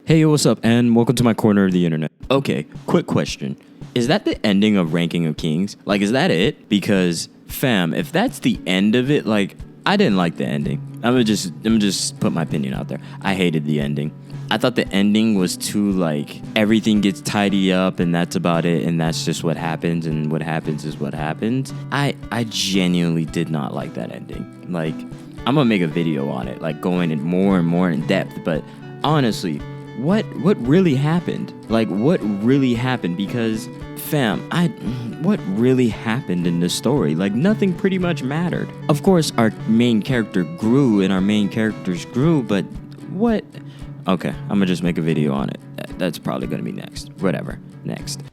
Hey, what's up, and welcome to my corner of the internet. Okay, quick question. Is that the ending of Ranking of Kings? Like, is that it? Because, fam, if that's the end of it, like, I didn't like the ending. I'm gonna just put my opinion out there. I hated the ending. I thought the ending was too, like, everything gets tidy up and that's about it and that's just what happens and what happens is what happens. I genuinely did not like that ending. Like, I'm gonna make a video on it, like, going in more and more in depth, but honestly, what really happened? Like, what really happened? Because, fam, what really happened in this story? Like, nothing pretty much mattered. Of course, our main character grew and our main characters grew, but what? Okay, I'm gonna just make a video on it. That's probably gonna be next. Whatever. Next.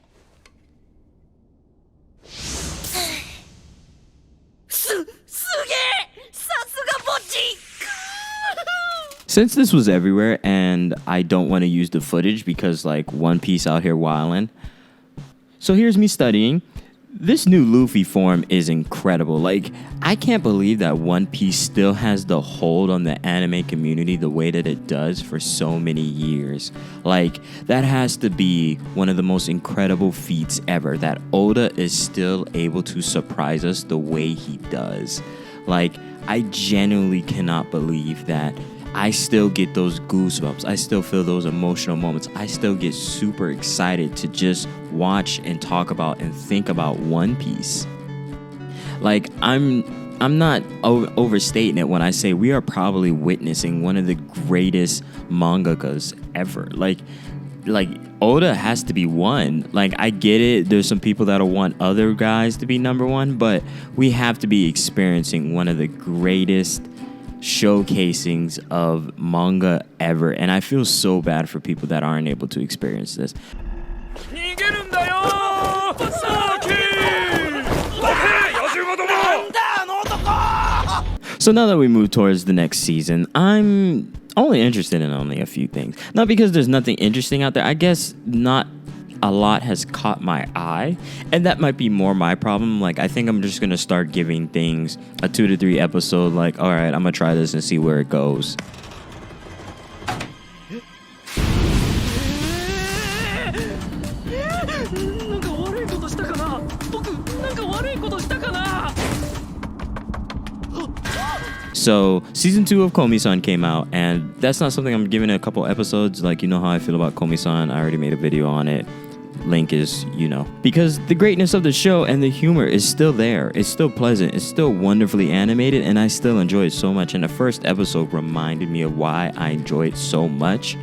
Since this was everywhere and I don't want to use the footage because, like, One Piece out here wildin'. So here's me studying. This new Luffy form is incredible. Like, I can't believe that One Piece still has the hold on the anime community the way that it does for so many years. Like, that has to be one of the most incredible feats ever, that Oda is still able to surprise us the way he does. Like, I genuinely cannot believe that I still get those goosebumps. I still feel those emotional moments. I still get super excited to just watch and talk about and think about One Piece. Like, I'm not overstating it when I say we are probably witnessing one of the greatest mangakas ever. Like Oda has to be one. Like, I get it. There's some people that'll want other guys to be number one, but we have to be experiencing one of the greatest showcasings of manga ever, and I feel so bad for people that aren't able to experience this. So now that we move towards the next season, I'm only interested in only a few things. Not because there's nothing interesting out there. I guess not a lot has caught my eye, and that might be more my problem. Like, I think I'm just gonna start giving things a 2 to 3 episode, like, all right, I'm gonna try this and see where it goes. So season 2 of Komi-san came out, and that's not something I'm giving it a couple episodes. Like, you know how I feel about Komi-san. I already made a video on it. Link is, because the greatness of the show and the humor is still there. It's still pleasant. It's still wonderfully animated, and I still enjoy it so much. And the first episode reminded me of why I enjoy it so much.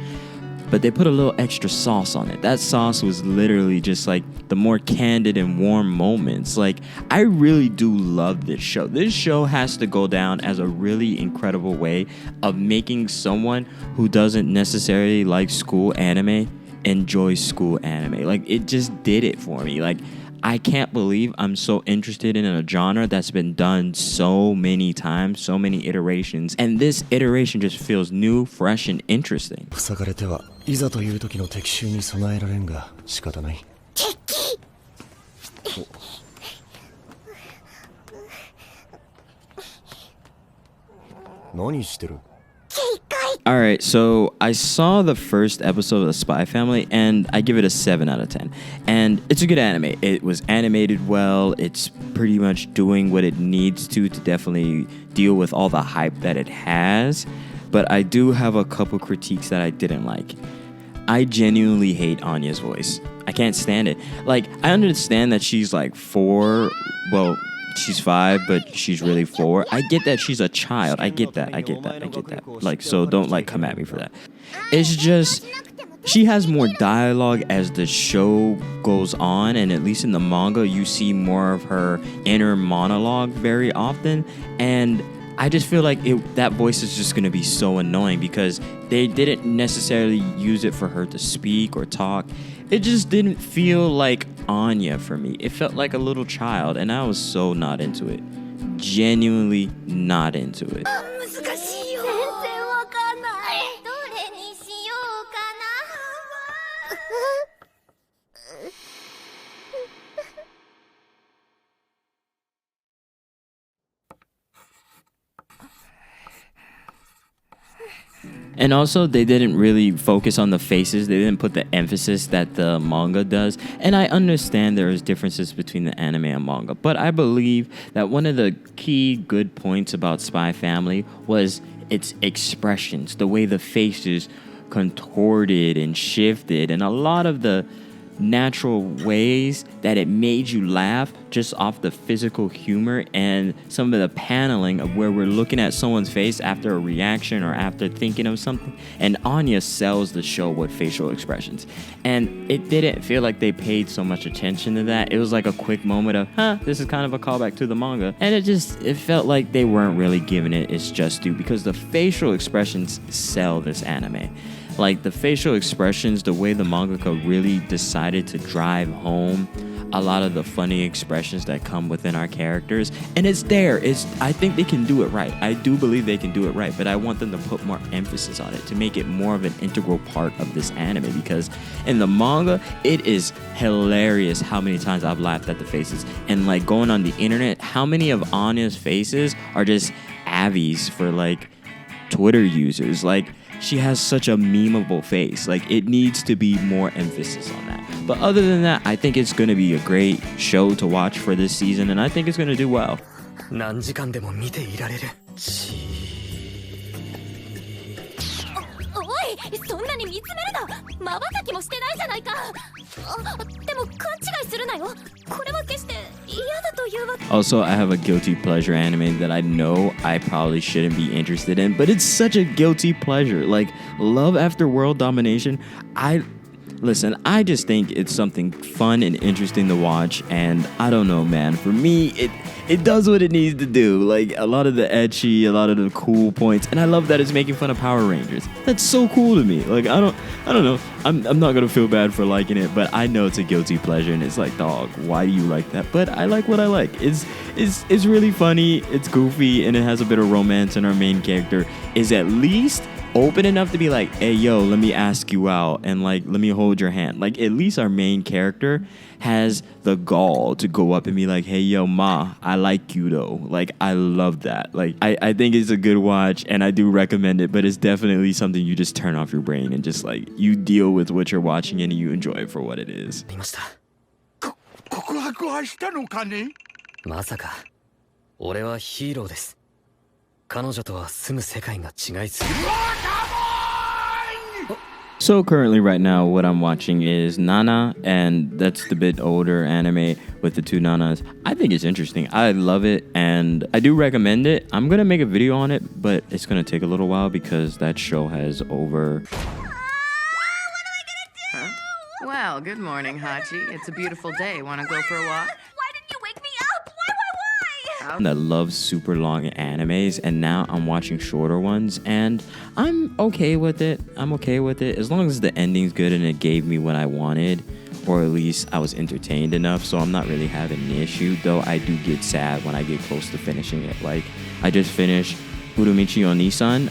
But they put a little extra sauce on it. That sauce was literally just like the more candid and warm moments. Like, I really do love this show. This show has to go down as a really incredible way of making someone who doesn't necessarily like school anime enjoy school anime. Like, it just did it for me. Like, I can't believe I'm so interested in a genre that's been done so many times, so many iterations, and this iteration just feels new, fresh, and interesting. Alright, so I saw the first episode of the Spy Family, and I give it a 7 out of 10. And it's a good anime. It was animated well. It's pretty much doing what it needs to definitely deal with all the hype that it has. But I do have a couple critiques that I didn't like. I genuinely hate Anya's voice. I can't stand it. Like, I understand that she's like 4, well, she's 5, but she's really 4. I get that she's a child. I get that. Like, so don't, like, come at me for that. It's just, she has more dialogue as the show goes on, and at least in the manga, you see more of her inner monologue very often, and I just feel like that voice is just going to be so annoying because they didn't necessarily use it for her to speak or talk. It just didn't feel like Anya for me. It felt like a little child, and I was so not into it. Genuinely not into it. And also, they didn't really focus on the faces. They didn't put the emphasis that the manga does. And I understand there is differences between the anime and manga. But I believe that one of the key good points about Spy Family was its expressions, the way the faces contorted and shifted, and a lot of the natural ways that it made you laugh just off the physical humor and some of the paneling of where we're looking at someone's face after a reaction or after thinking of something. And Anya sells the show with facial expressions. And it didn't feel like they paid so much attention to that. It was like a quick moment of, this is kind of a callback to the manga. And it felt like they weren't really giving it its just due because the facial expressions sell this anime. Like the facial expressions, the way the mangaka really decided to drive home a lot of the funny expressions that come within our characters. And it's there. I think they can do it right. I do believe they can do it right, but I want them to put more emphasis on it to make it more of an integral part of this anime, because in the manga, it is hilarious how many times I've laughed at the faces. And like going on the internet, how many of Anya's faces are just Avi's for like Twitter users. Like, she has such a memeable face. Like, it needs to be more emphasis on that. But other than that, I think it's going to be a great show to watch for this season, and I think it's going to do well. 何時間でも見ていられる。おい、そんなに見つめるな。瞬きもしてないじゃないか。でも勘違いするなよ。これは決して嫌だというわけ。Also, I have a guilty pleasure anime that I know I probably shouldn't be interested in, but it's such a guilty pleasure. Like, Love After World Domination, Listen, I just think it's something fun and interesting to watch, and I don't know, man. For me, it does what it needs to do. Like, a lot of the ecchi, a lot of the cool points, and I love that it's making fun of Power Rangers. That's so cool to me. Like, I don't know. I'm not gonna feel bad for liking it, but I know it's a guilty pleasure, and it's like, dog, why do you like that? But I like what I like. It's really funny, it's goofy, and it has a bit of romance, and our main character is at least open enough to be like, hey, yo, let me ask you out, and like, let me hold your hand. Like, at least our main character has the gall to go up and be like, hey, yo, ma, I like you though. Like, I love that. Like, I think it's a good watch, and I do recommend it, but it's definitely something you just turn off your brain and just like, you deal with what you're watching and you enjoy it for what it is. 告白はしたのかね？まさか、俺はヒーローです。彼女とは住む世界が違いすぎる。So currently right now what I'm watching is Nana, and that's the bit older anime with the two Nanas. I think it's interesting. I love it, and I do recommend it. I'm gonna make a video on it, but it's gonna take a little while because that show has over... Huh? Well, good morning, Hachi. It's a beautiful day. Want to go for a walk? Why didn't you wake me up? Why? that loves super long animes, and now I'm watching shorter ones, and I'm okay with it. As long as the ending's good and it gave me what I wanted, or at least I was entertained enough, so I'm not really having an issue, though I do get sad when I get close to finishing it. Like, I just finished Uramichi Oniisan.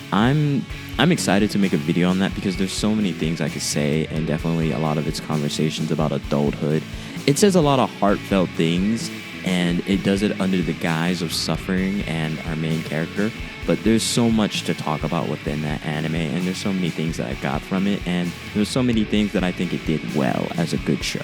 I'm excited to make a video on that because there's so many things I could say, and definitely a lot of its conversations about adulthood. It says a lot of heartfelt things, and it does it under the guise of suffering and our main character. But there's so much to talk about within that anime, and there's so many things that I got from it, and there's so many things that I think it did well as a good show.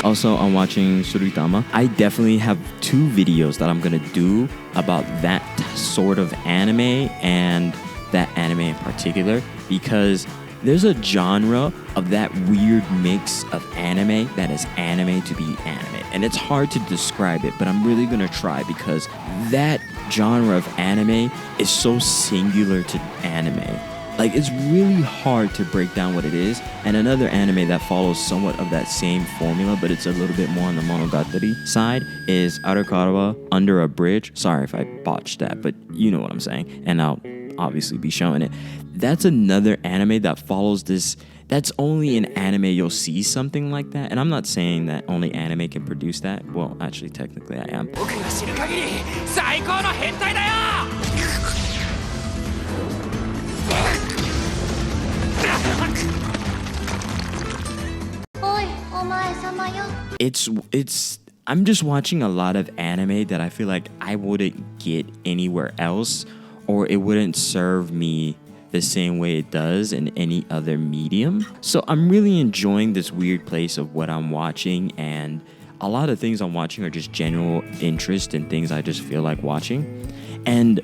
Also, I'm watching Suritama. I definitely have 2 videos that I'm gonna do about that sort of anime and that anime in particular, because there's a genre of that weird mix of anime that is anime to be anime. And it's hard to describe it, but I'm really gonna try, because that genre of anime is so singular to anime. Like, it's really hard to break down what it is. And another anime that follows somewhat of that same formula, but it's a little bit more on the monogatari side, is Arakawa Under a Bridge. Sorry if I botched that, but you know what I'm saying. And I'll obviously be showing it. That's another anime that follows this. That's only in anime you'll see something like that. And I'm not saying that only anime can produce that. Well, actually, technically I am. It's I'm just watching a lot of anime that I feel like I wouldn't get anywhere else, or it wouldn't serve me the same way it does in any other medium. So I'm really enjoying this weird place of what I'm watching, and a lot of things I'm watching are just general interest in things I just feel like watching. And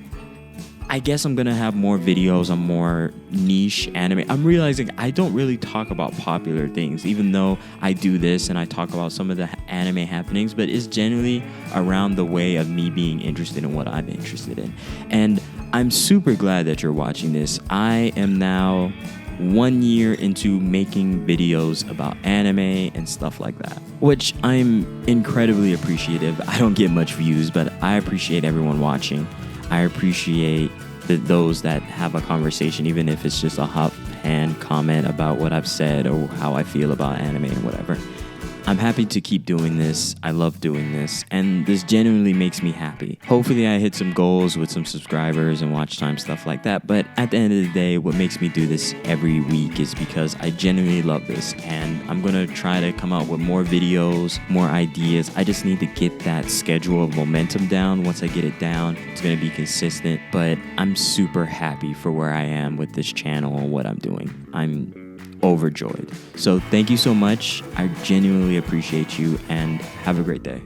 I guess I'm gonna have more videos on more niche anime. I'm realizing I don't really talk about popular things, even though I do this and I talk about some of the anime happenings, but it's generally around the way of me being interested in what I'm interested in. And I'm super glad that you're watching this. I am now 1 year into making videos about anime and stuff like that, which I'm incredibly appreciative. I don't get much views, but I appreciate everyone watching. I appreciate those that have a conversation, even if it's just a hop-hand comment about what I've said or how I feel about anime or whatever. I'm happy to keep doing this. I love doing this, and this genuinely makes me happy. Hopefully I hit some goals with some subscribers and watch time, stuff like that, but at the end of the day, what makes me do this every week is because I genuinely love this, and I'm gonna try to come out with more videos, more ideas. I just need to get that schedule of momentum down. Once I get it down, it's gonna be consistent, but I'm super happy for where I am with this channel and what I'm doing. I'm overjoyed. So thank you so much. I genuinely appreciate you, and have a great day.